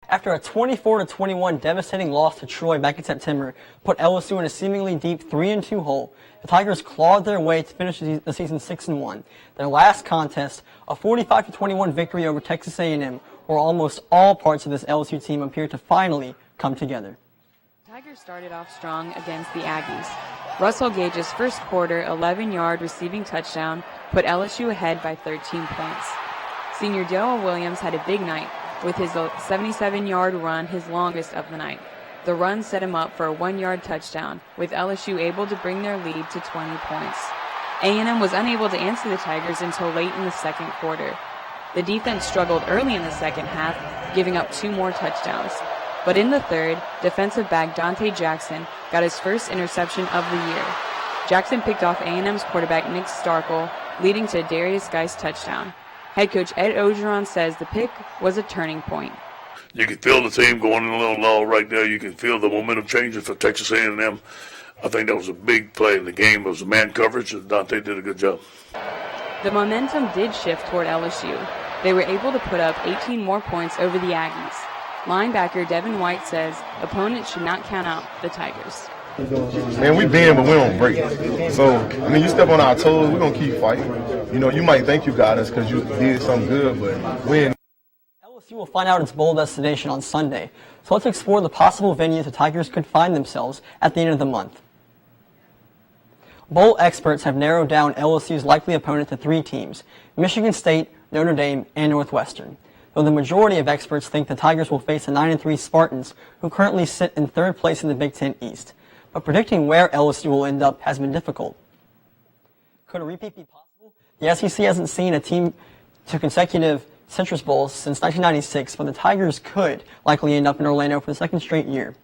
After a 24-21 devastating loss to Troy back in September put LSU in a seemingly deep 3-2 hole, the Tigers clawed their way to finish the season 6-1. Their last contest, a 45-21 victory over Texas A&M, where almost all parts of this LSU team appeared to finally come together. Tigers started off strong against the Aggies. Russell Gage's first quarter 11-yard receiving touchdown put LSU ahead by 13 points. Senior Darrell Williams had a big night, with his 77-yard run his longest of the night. The run set him up for a 1-yard touchdown, with LSU able to bring their lead to 20 points. A&M was unable to answer the Tigers until late in the second quarter. The defense struggled early in the second half, giving up 2 more touchdowns. But in the third, defensive back Dante Jackson got his first interception of the year. Jackson picked off A&M's quarterback Nick Starkel, leading to Darius Geist's touchdown. Head coach Ed Orgeron says the pick was a turning point. You can feel the team going in a little lull right there. You can feel the momentum changing for Texas A&M. I think that was a big play in the game. It was a man coverage, and Dante did a good job. The momentum did shift toward LSU. They were able to put up 18 more points over the Aggies. Linebacker Devin White says opponents should not count out the Tigers. Man, we bend, but we don't break. So, I mean, you step on our toes, we're going to keep fighting. You know, you might think you got us because you did something good, but when LSU will find out its bowl destination on Sunday. So let's explore the possible venues the Tigers could find themselves at the end of the month. Bowl experts have narrowed down LSU's likely opponent to 3 teams: Michigan State, Notre Dame, and Northwestern. Though the majority of experts think the Tigers will face the 9-3 Spartans, who currently sit in 3rd place in the Big Ten East. But predicting where LSU will end up has been difficult. Could a repeat be possible? The SEC hasn't seen a team to consecutive Citrus Bowls since 1996, but the Tigers could likely end up in Orlando for the 2nd straight year.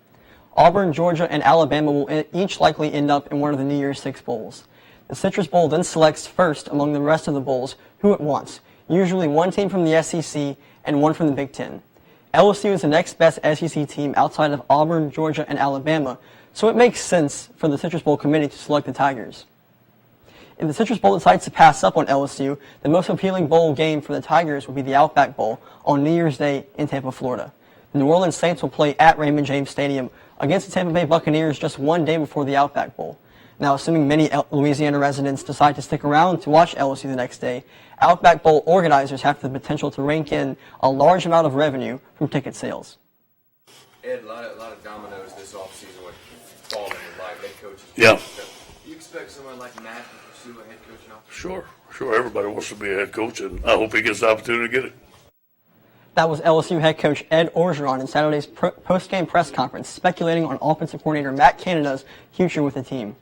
Auburn, Georgia, and Alabama will each likely end up in one of the New Year's Six bowls. The Citrus Bowl then selects first among the rest of the bowls who it wants, usually one team from the SEC and one from the Big Ten. LSU is the next best SEC team outside of Auburn, Georgia, and Alabama, so it makes sense for the Citrus Bowl committee to select the Tigers. If the Citrus Bowl decides to pass up on LSU, the most appealing bowl game for the Tigers would be the Outback Bowl on New Year's Day in Tampa, Florida. The New Orleans Saints will play at Raymond James Stadium against the Tampa Bay Buccaneers just one day before the Outback Bowl. Now, assuming many Louisiana residents decide to stick around to watch LSU the next day, Outback Bowl organizers have the potential to rake in a large amount of revenue from ticket sales. Ed, a lot of dominoes this offseason would fall in your life, head coaches. Yeah. Do you expect someone like Matt to pursue a head coaching opportunity? Sure. Everybody wants to be a head coach, and I hope he gets the opportunity to get it. That was LSU head coach Ed Orgeron in Saturday's post-game press conference, speculating on offensive coordinator Matt Canada's future with the team.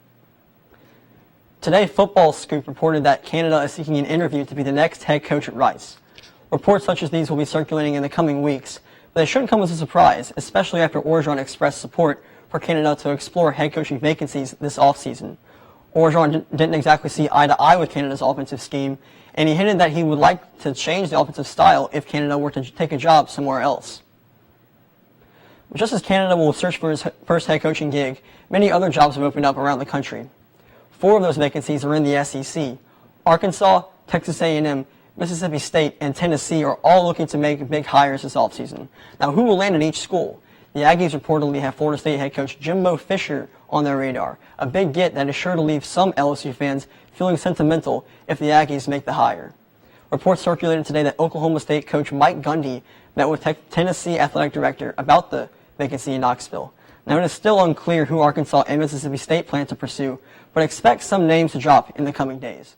Today, Football Scoop reported that Canada is seeking an interview to be the next head coach at Rice. Reports such as these will be circulating in the coming weeks, but they shouldn't come as a surprise, especially after Orgeron expressed support for Canada to explore head coaching vacancies this offseason. Orgeron didn't exactly see eye to eye with Canada's offensive scheme, and he hinted that he would like to change the offensive style if Canada were to take a job somewhere else. Just as Canada will search for his first head coaching gig, many other jobs have opened up around the country. 4 of those vacancies are in the SEC. Arkansas, Texas A&M, Mississippi State, and Tennessee are all looking to make big hires this offseason. Now, who will land at each school? The Aggies reportedly have Florida State head coach Jimbo Fisher on their radar, a big get that is sure to leave some LSU fans feeling sentimental if the Aggies make the hire. Reports circulated today that Oklahoma State coach Mike Gundy met with Tennessee athletic director about the vacancy in Knoxville. Now, it is still unclear who Arkansas and Mississippi State plan to pursue, but expect some names to drop in the coming days.